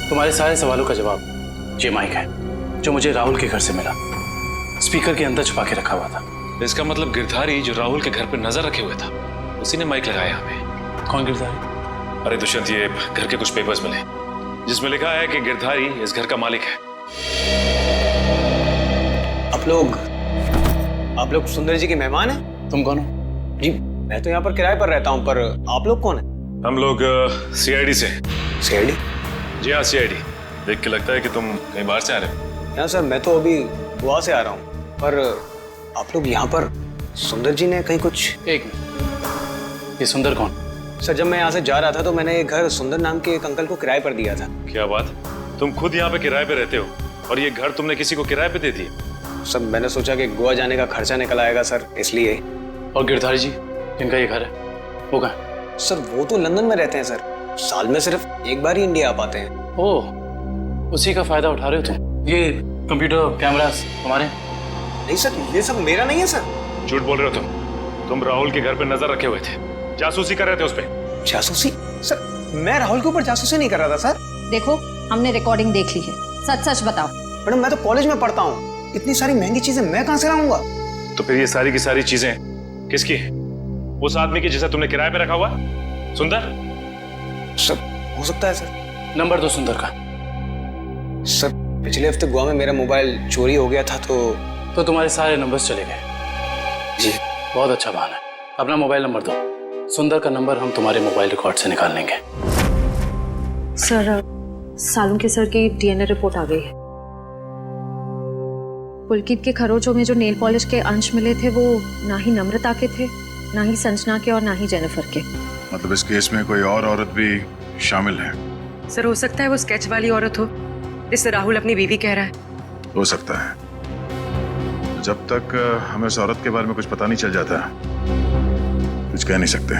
तुम्हारे सारे सवालों का जवाब ये माइक है जो मुझे राहुल के घर से मिला। स्पीकर के अंदर छुपा के रखा हुआ था। इसका मतलब गिरधारी जो राहुल के घर पर नजर रखे हुए था उसी ने माइक लगाया हमें। कौन गिरधारी? अरे दुष्यंत, ये घर के कुछ पेपर्स मिले जिसमें लिखा है कि गिरधारी इस घर का मालिक है। आप लोग सुंदर जी के मेहमान हैं? तुम कौन हो? जी मैं तो यहाँ पर किराए पर रहता हूँ, पर आप लोग कौन हैं? हम लोग सीआईडी से। सीआईडी? जी हाँ, सीआईडी। देख के लगता है कि तुम कहीं बाहर से आ रहे हो। यहाँ सर मैं तो अभी गोवा से आ रहा हूँ, पर आप लोग यहाँ पर सुंदर जी ने कहीं कुछ। एक मिनट, ये सुंदर कौन? सर जब मैं यहाँ से जा रहा था तो मैंने एक घर सुंदर नाम के एक अंकल को किराए पर दिया था। क्या बात, तुम खुद यहाँ पे किराए पे रहते हो और ये घर तुमने किसी को किराए पे दे दिया? सर मैंने सोचा कि गोवा जाने का खर्चा निकल आएगा सर, इसलिए। और गिरधारी जी जिनका ये घर है वो कहाँ? सर वो तो लंदन में रहते हैं सर, साल में सिर्फ एक बार ही इंडिया आ पाते हैं। ओह, उसी का फायदा उठा रहे हो तुम? ये कंप्यूटर कैमरास तुम्हारे? नहीं सर, ये सब मेरा नहीं है सर। झूठ बोल रहे हो तुम राहुल के घर पे नजर रखे हुए थे, जासूसी कर रहे थे उस पे। जासूसी? सर मैं राहुल के ऊपर जासूसी नहीं कर रहा था सर। देखो हमने रिकॉर्डिंग देख ली है, सच सच बताओ। मैडम मैं तो कॉलेज में पढ़ता हूँ, इतनी सारी महंगी चीजें मैं कहाँ से लाऊंगा? तो फिर ये सारी की सारी चीजें किसकी? उस आदमी की जिसे तुमने किराए पे रखा हुआ, सुंदर? सर हो सकता है सर। नंबर दो सुंदर का। सर पिछले हफ्ते गोवा में मेरा मोबाइल चोरी हो गया था तो तुम्हारे सारे नंबर्स चले गए? जी। बहुत अच्छा बहाना है। अपना मोबाइल नंबर दो। सुंदर का नंबर हम तुम्हारे मोबाइल रिकॉर्ड से निकाल लेंगे। सर सालुंके सर की डीएनए रिपोर्ट आ गई है। पुलकित के खरोचों में जो नेल पॉलिश के अंश मिले थे वो ना ही नम्रता के थे, ना ही संजना के और ना ही जेनिफर के। मतलब इस केस में कोई और औरत भी शामिल है? सर हो सकता है वो स्केच वाली औरत हो जिससे राहुल अपनी बीवी कह रहा है। हो सकता है। जब तक हमें उस औरत के बारे में कुछ पता नहीं चल जाता कुछ कह नहीं सकते।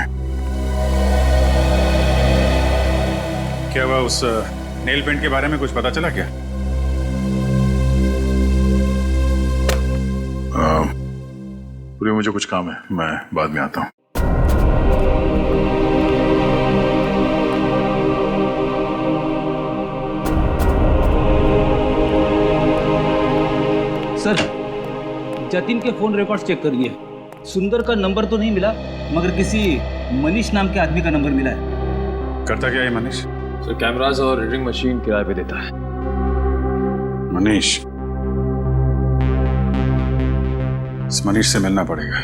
क्या हुआ, उस नेल पेंट के बारे में कुछ पता चला क्या? पूरी मुझे कुछ काम है, मैं बाद में आता हूँ। सर जतिन के फोन रिकॉर्ड्स चेक करिए। सुंदर का नंबर तो नहीं मिला, मगर किसी मनीष नाम के आदमी का नंबर मिला है। करता क्या है मनीष? सर कैमरास और रीडिंग मशीन किराए पे देता है। मनीष? इस मनीष से मिलना पड़ेगा।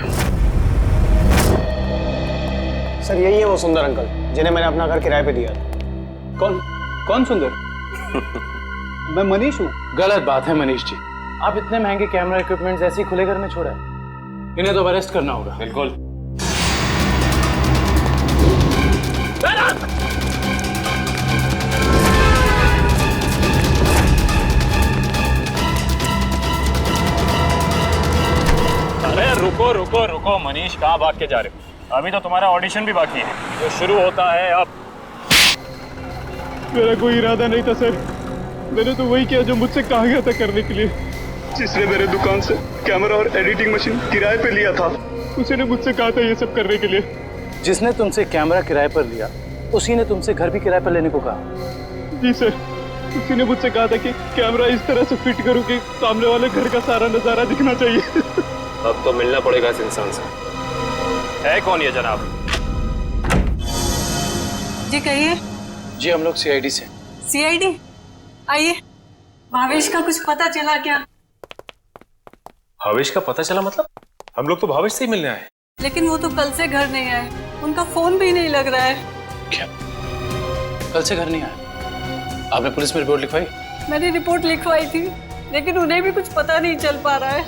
सर यही है वो सुंदर अंकल जिन्हें मैंने अपना घर किराए पे दिया था। कौन सुंदर? मैं मनीष हूँ। गलत बात है मनीष जी, आप इतने महंगे कैमरा इक्विपमेंट्स ऐसे ही खुले घर में छोड़ा है। इन्हें तो अरेस्ट करना होगा। बिल्कुल। अरे रुको रुको रुको मनीष, कहाँ भाग के जा रहे हो? अभी तो तुम्हारा ऑडिशन भी बाकी है जो शुरू होता है अब। मेरा कोई इरादा नहीं था सर, मैंने तो वही किया जो मुझसे कहा गया था करने के लिए। जिसने मेरे दुकान से कैमरा और एडिटिंग मशीन किराए पे लिया था उसी ने मुझसे कहा था ये सब करने के लिए। जिसने तुमसे कैमरा किराए पर लिया उसी ने तुमसे घर भी किराए पर लेने को कहा? जी सर, उसी ने मुझसे कहा था कि कैमरा इस तरह से फिट करूं कि सामने वाले घर का सारा नजारा दिखना चाहिए। अब तो मिलना पड़ेगा इस इंसान से। है कौन ये जनाब? जी कहिए। जी हम लोग सीआईडी से। सीआईडी? आइए। भावेश का कुछ पता चला क्या? भावेश का पता चला मतलब? हम लोग तो भावेश से ही मिलने आए। लेकिन वो तो कल से घर नहीं आए, उनका फोन भी नहीं लग रहा है। क्या कल से घर नहीं आए? आपने पुलिस में रिपोर्ट लिखवाई? मैंने रिपोर्ट लिखवाई थी लेकिन उन्हें भी कुछ पता नहीं चल पा रहा है।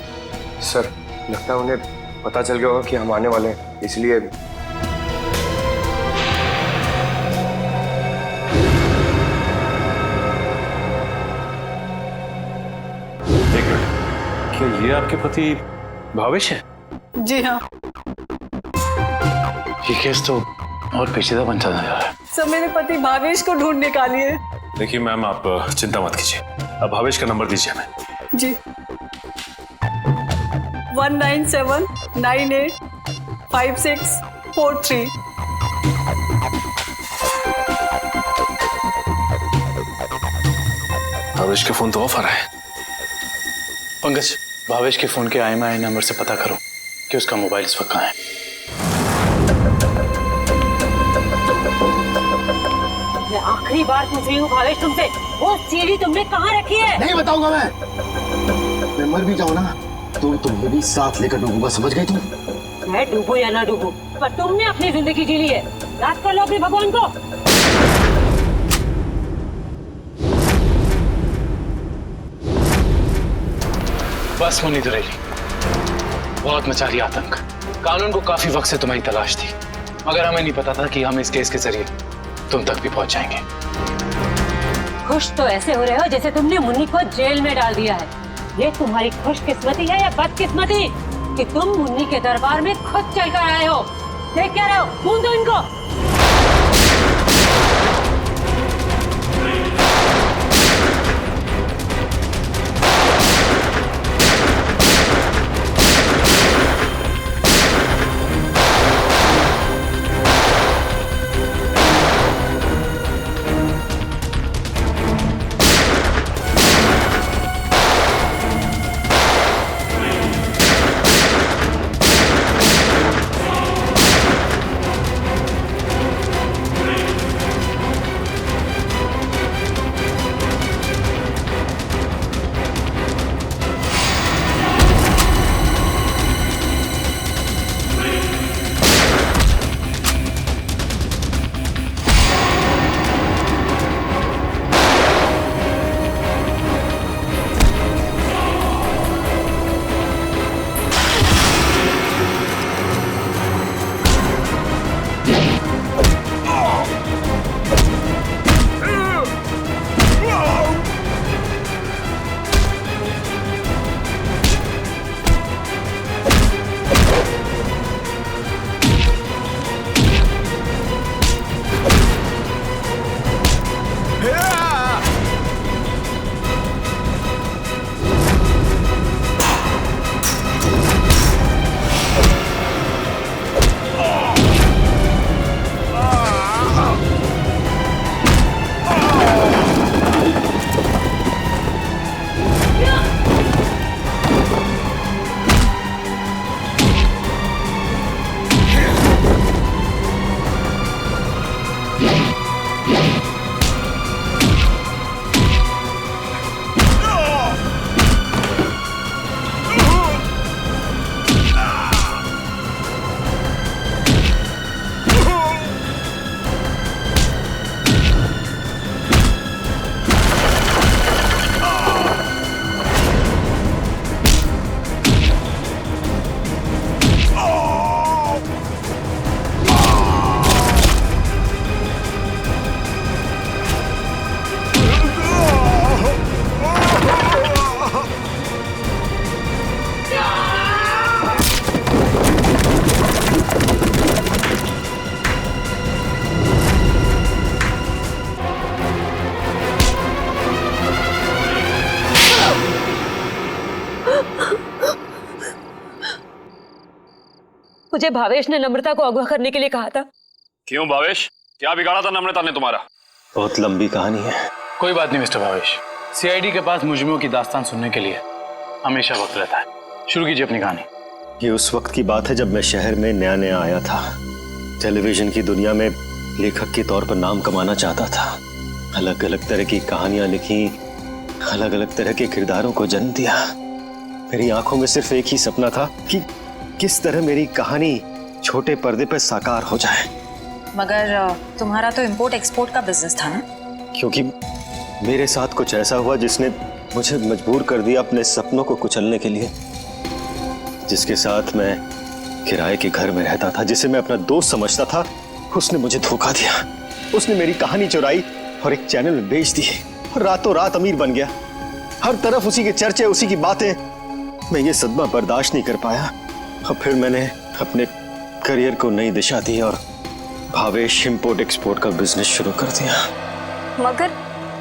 सर लगता है उन्हें पता चल गया होगा कि हम आने वाले हैं, इसलिए। एक मिनट, क्या ये आपके पति भावेश है? जी हाँ। ये केस तो और पेचीदा बनता जा रहा है। सब मेरे पति भावेश को ढूंढ निकालिए। देखिए मैम, आप चिंता मत कीजिए, अब भावेश का नंबर दीजिए हमें। जी 197985643। भावेश के फोन तो ऑफ आ रहा है। पंकज, भावेश के फोन के IMEI नंबर से पता करो कि उसका मोबाइल इस वक्त कहाँ है। मैं आखिरी बार पूछ रही हूँ भावेश तुमसे, वो सीढ़ी तुमने कहाँ रखी है? नहीं बताऊंगा मैं मर भी जाऊँ ना तो तुम्हें भी साथ लेकर डूबूंगा, समझ गई तुम? मैं डूबू या ना डूबू, पर तुमने अपनी जिंदगी जी ली है, याद कर लो अपने भगवान को। बस मुन्नी दुरेली, बहुत मचा रही आतंक। कानून को काफी वक्त से तुम्हारी तलाश थी, मगर हमें नहीं पता था कि हम इस केस के जरिए तुम तक भी पहुंच जाएंगे। खुश तो ऐसे हो रहे हो जैसे तुमने मुन्नी को जेल में डाल दिया है। ये तुम्हारी खुशकिस्मती है या बदकिस्मती कि तुम मुन्नी के दरबार में खुद चलकर आए हो? देख क्या रहे हो, ढूंढ दो इनको। मुझे भावेश ने नम्रता को अगवा करने के लिए कहा था। क्यों भावेश, क्या बिगाड़ा था नम्रता ने तुम्हारा? बहुत लंबी कहानी है। कोई बात नहीं मिस्टर भावेश, CID के पास मुजरिमों की दास्तान सुनने के लिए हमेशा वक्त रहता है। शुरू कीजिए अपनी कहानी। ये उस वक्त की बात है जब मैं शहर में नया नया आया था। टेलीविजन की दुनिया में लेखक के तौर पर नाम कमाना चाहता था। अलग अलग तरह की कहानियां लिखी, अलग अलग तरह के किरदारों को जन्म दिया। मेरी आंखों में सिर्फ एक ही सपना था कि किस तरह मेरी कहानी छोटे पर्दे पर साकार हो जाए। मगर तुम्हारा तो इंपोर्ट एक्सपोर्ट का बिजनेस था ना? क्योंकि मेरे साथ कुछ ऐसा हुआ जिसने मुझे मजबूर कर दिया अपने सपनों को कुचलने के लिए। जिसके साथ मैं किराए के घर में रहता था, जिसे मैं अपना दोस्त समझता था, उसने मुझे धोखा दिया। उसने मेरी कहानी चुराई और एक चैनल में बेच दी और रातों रात अमीर बन गया। हर तरफ उसी के चर्चे, उसी की बातें। मैं ये सदमा बर्दाश्त नहीं कर पाया और फिर मैंने अपने करियर को नई दिशा दी और भावेश इंपोर्ट एक्सपोर्ट का बिजनेस शुरू कर दिया। मगर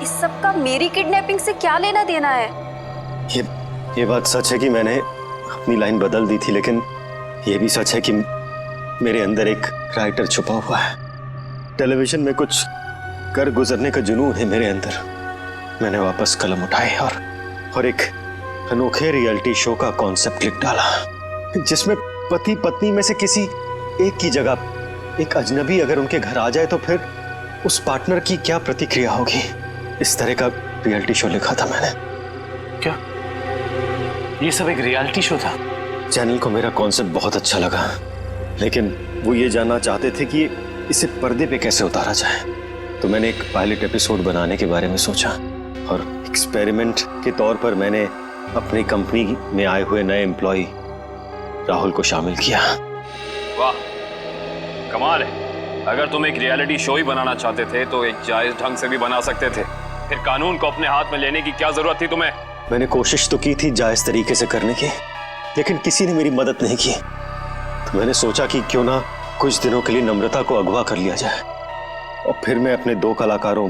इस सब का मेरी किडनैपिंग से क्या लेना देना है? ये बात सच है कि मैंने अपनी लाइन बदल दी थी, लेकिन ये भी सच है कि मेरे अंदर एक राइटर छुपा हुआ है। टेलीविजन में कुछ कर गुजरने का जुनून है मेरे अंदर। मैंने वापस कलम उठाए और एक अनोखे रियलिटी शो का कॉन्सेप्ट लिख डाला, जिसमें पति पत्नी में से किसी एक की जगह एक अजनबी अगर उनके घर आ जाए तो फिर उस पार्टनर की क्या प्रतिक्रिया होगी। इस तरह का रियलिटी शो लिखा था मैंने। क्या ये सब एक रियलिटी शो था? चैनल को मेरा कॉन्सेप्ट बहुत अच्छा लगा, लेकिन वो ये जानना चाहते थे कि इसे पर्दे पे कैसे उतारा जाए। तो मैंने एक पायलट एपिसोड बनाने के बारे में सोचा और एक्सपेरिमेंट के तौर पर मैंने अपनी कंपनी में आए हुए नए एम्प्लॉय राहुल को शामिल किया। वाह, कमाल है। अगर तुम एक रियलिटी शो ही बनाना चाहते थे तो एक जायज ढंग से भी बना सकते थे। फिर कानून को अपने हाथ में लेने की क्या जरूरत थी तुम्हें? मैंने कोशिश तो की थी जायज तरीके से करने की, लेकिन किसी ने मेरी मदद नहीं की। तो मैंने सोचा कि क्यों ना कुछ दिनों के लिए नम्रता को अगवा कर लिया जाए और फिर मैं अपने 2 कलाकारों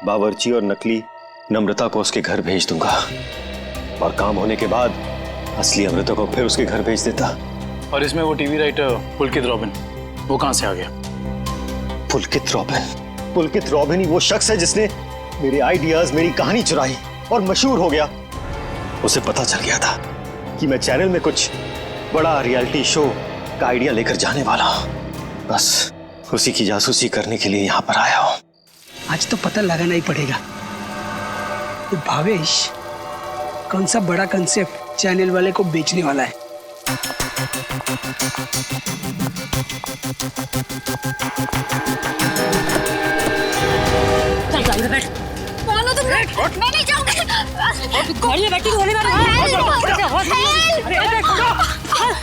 बावर्ची और नकली नम्रता को उसके घर भेज दूंगा और काम होने के बाद असली अमृता को फिर उसके घर भेज देता। और इसमें वो टीवी राइटर पुलकित रॉबिन, वो कहां से आ गया? पुलकित रॉबिन ही वो शख्स है जिसने मेरे आइडियाज, मेरी कहानी चुराई और मशहूर हो गया। उसे पता चल गया था कि मैं चैनल में कुछ बड़ा रियलिटी शो का आइडिया लेकर जाने वाला हूं। बस उसी की जासूसी करने के लिए यहाँ पर आया हूँ। आज तो पता लगाना ही पड़ेगा ये भावेश कौन सा बड़ा कंसेप्ट चैनल वाले को बेचने वाला है। चल गाड़ी में बैठ। मानो तुम मैं नहीं जाऊंगी। गाड़ी में बैठी होने वाली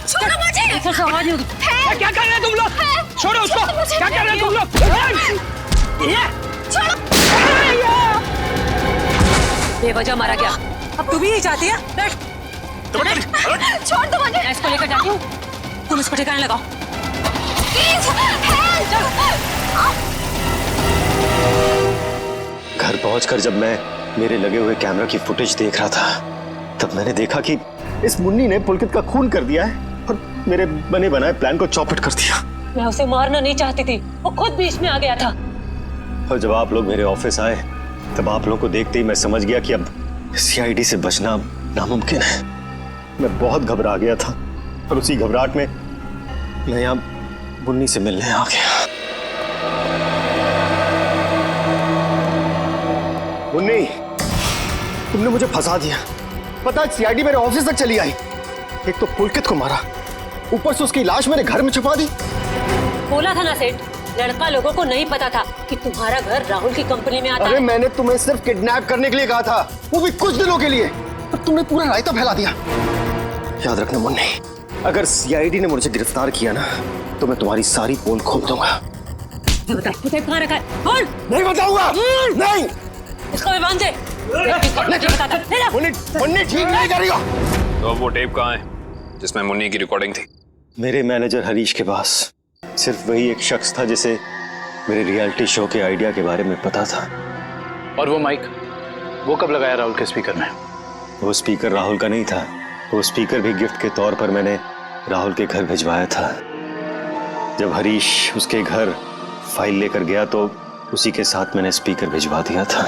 छोड़ो मुझे। क्या कर रहे हैं तुम लोग? छोड़ो उसको। क्या कर रहे हैं तुम लोग? छोड़ो। बेवजह मारा गया, अब तू भी नहीं चाहती है? बैठ। छोड़ दो मुझे। मैं इसको लेकर जाती हूँ, तुम इसको ठिकाने लगाओ। घर पहुंचकर जब मैं मेरे लगे हुए कैमरा की फुटेज देख रहा था तब मैंने देखा कि इस मुन्नी ने पुलकित का खून कर दिया है और मेरे बने बनाए प्लान को चौपट कर दिया। मैं उसे मारना नहीं चाहती थी, वो खुद बीच में आ गया था। और जब आप लोग मेरे ऑफिस आए तब आप लोगों को देखते ही मैं समझ गया कि अब सीआईडी से बचना नामुमकिन है। मैं बहुत घबरा गया था और उसी घबराहट में मैं यहाँ मुन्नी से मिलने आ गया। मुन्नी, तुमने मुझे फंसा दिया। पता है सीआईडी मेरे ऑफिस तक चली आई। एक तो पुलकित को मारा, ऊपर से उसकी लाश मेरे घर में छुपा दी। बोला था ना सेठ, लड़का लोगों को नहीं पता था कि तुम्हारा घर राहुल की कंपनी में आता है। अरे मैंने तुम्हें सिर्फ किडनैप करने के लिए कहा था, वो भी कुछ दिनों के लिए, पर तुमने पूरा रायता फैला दिया। याद रखना मुन्नी, अगर सीआईडी ने मुझे गिरफ्तार किया ना तो मैं तुम्हारी सारी पोल खोल दूंगा। बता कहाँ रखा है? बोल। नहीं बताऊंगा। नहीं। इसको भी बांध दे। मुन्नी ठीक नहीं कर रही हो। तो अब वो टेप कहाँ है जिसमें मुन्नी की रिकॉर्डिंग थी? मेरे मैनेजर हरीश के पास। सिर्फ वही एक शख्स था जिसे मेरे रियलिटी शो के आइडिया के बारे में पता था। और वो माइक, वो कब लगाया राहुल के स्पीकर में? वो स्पीकर राहुल का नहीं था, वो स्पीकर भी गिफ्ट के तौर पर मैंने राहुल के घर भिजवाया था। जब हरीश उसके घर फाइल लेकर गया तो उसी के साथ मैंने स्पीकर भिजवा दिया था।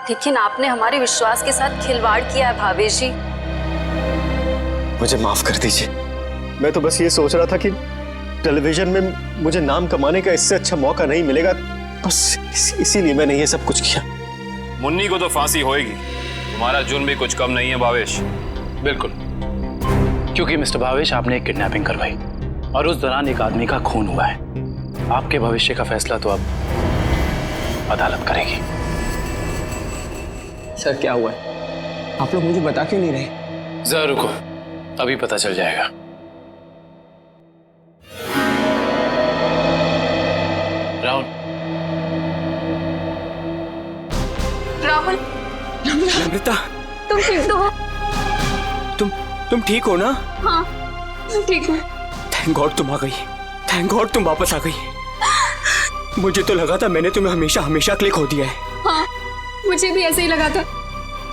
लेकिन आपने हमारे विश्वास के साथ खिलवाड़ किया है भावेश जी। मुझे माफ कर दीजिए, मैं तो बस ये सोच रहा था कि टेलीविजन में मुझे नाम कमाने का इससे अच्छा मौका नहीं मिलेगा, बस इसीलिए मैंने ये सब कुछ किया। मुन्नी को तो फांसी होएगी, तुम्हारा जुर्म भी कुछ कम नहीं है भावेश। बिल्कुल, क्योंकि मिस्टर भावेश आपने एक किडनैपिंग करवाई और उस दौरान एक आदमी का खून हुआ है। आपके भविष्य का फैसला तो अब अदालत करेगी। सर क्या हुआ है? आप लोग मुझे बता क्यों नहीं रहे? जरा रुको, अभी पता चल जाएगा। राहुल। राहुल। नम्रता, तुम ठीक तो हो? तुम ठीक हो ना? हाँ, मैं ठीक हूँ। थैंक गॉड तुम आ गई। थैंक गॉड तुम वापस आ गई। मुझे तो लगा था मैंने तुम्हें हमेशा हमेशा के लिए खो दिया है। हाँ, मुझे भी ऐसे ही लगा था।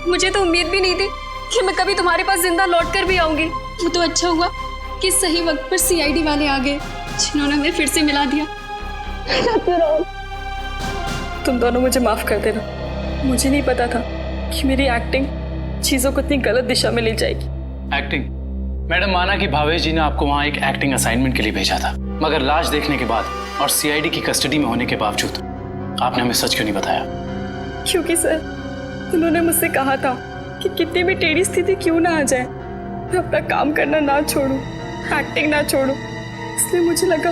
मुझे तो उम्मीद भी नहीं थी कि मैं कभी तुम्हारे पास जिंदा लौट कर भी आऊंगी। वो तो अच्छा हुआ कि सही वक्त पर सीआईडी वाले आ गए, जिन्होंने हमें फिर से मिला दिया। तुम दोनों मुझे माफ कर देना। मुझे नहीं पता था कि मेरी एक्टिंग चीजों को इतनी गलत दिशा में ले जाएगी। एक्टिंग? मैडम, माना कि भावेश जी ने आपको वहाँ एक एक्टिंग असाइनमेंट के लिए भेजा था, मगर लाश देखने के बाद और सीआईडी की कस्टडी में होने के बावजूद आपने हमें सच क्यों नहीं बताया? क्योंकि सर उन्होंने मुझसे कहा था कि कितनी भी टेढ़ी स्थिति क्यों ना आ जाए, मैं अपना काम करना ना छोड़ूं, एक्टिंग ना छोड़ूं। इसलिए मुझे लगा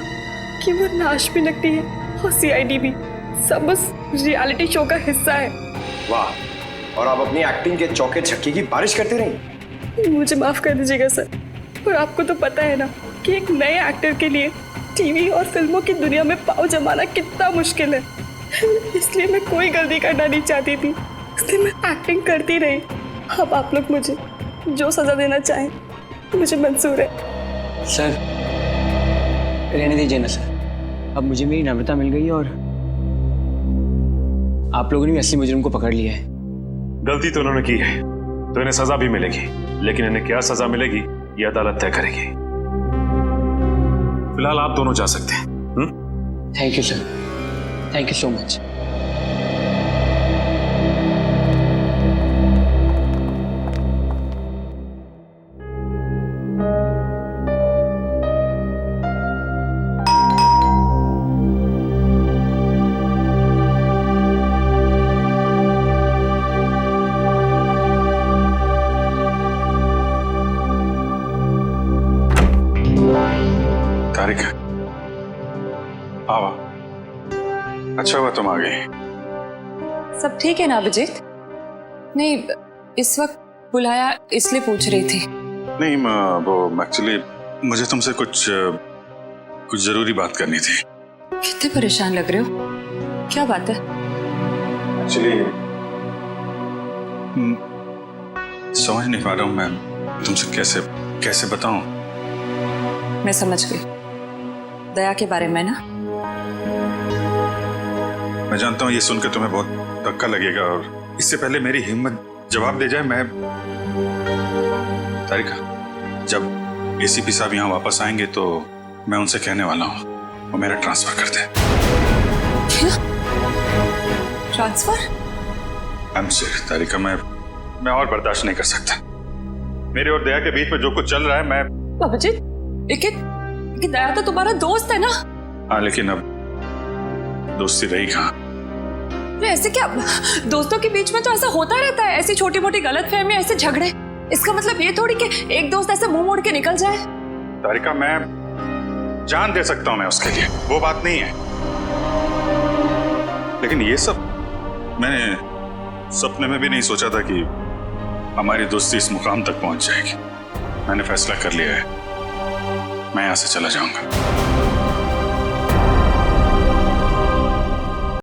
कि वो नाश भी लगती है और सीआईडी भी सब बस रियलिटी शो का हिस्सा है। वाह, और आप अपनी एक्टिंग के चौके छक्के की बारिश करते रही। मुझे माफ कर दीजिएगा सर, और आपको तो पता है ना कि एक नए एक्टर के लिए टीवी और फिल्मों की दुनिया में पाँव जमाना कितना मुश्किल है। इसलिए मैं कोई गलती करना नहीं चाहती थी, इसलिए मैं एक्टिंग करती रही। अब आप लोग मुझे जो सजा देना चाहें मुझे मंजूर है। सर रहने दीजिए ना सर, अब मुझे मेरी नम्रता मिल गई है और आप लोगों ने भी असली मुजरिम को पकड़ लिया है। गलती तो उन्होंने की है तो इन्हें सजा भी मिलेगी, लेकिन इन्हें क्या सजा मिलेगी ये अदालत तय करेगी। फिलहाल आप दोनों जा सकते हैं। Thank you sir, thank you so much. Tarika, आओ। अच्छा हुआ तुम आ गए। सब ठीक है ना अभिजीत? नहीं, इस वक्त बुलाया इसलिए पूछ रही थी। नहीं वो एक्चुअली मुझे तुमसे कुछ जरूरी बात करनी थी। कितने परेशान लग रहे हो, क्या बात है? एक्चुअली समझ नहीं पा रहा हूँ मैं तुमसे कैसे बताऊं। मैं समझ गई, दया के बारे में ना? मैं जानता हूँ ये सुनकर तुम्हें बहुत धक्का लगेगा और इससे पहले मेरी हिम्मत जवाब दे जाए, मैं तारिका, जब एसीपी साहब यहाँ वापस आएंगे तो मैं उनसे कहने वाला हूँ वो मेरा ट्रांसफर कर दे। क्या? ट्रांसफर? आई एम सॉरी तारिका, मैं और बर्दाश्त नहीं कर सकता। मेरे और दया के बीच में जो कुछ चल रहा है, मैं अभिजीत, लेकिन दया तो तुम्हारा दोस्त है ना? हाँ, लेकिन अब दोस्ती रही कहाँ? ऐसे क्या, दोस्तों के बीच में तो ऐसा होता रहता है, ऐसी छोटी मोटी गलतफहमी, ऐसे झगड़े। इसका मतलब ये थोड़ी कि एक दोस्त ऐसे मुंह मोड़ के निकल जाए। तारिका, मैं जान दे सकता हूं मैं उसके लिए, वो बात नहीं है, लेकिन ये सब मैंने सपने में भी नहीं सोचा था कि हमारी दोस्ती इस मुकाम तक पहुंच जाएगी। मैंने फैसला कर लिया है, मैं यहां से चला जाऊंगा।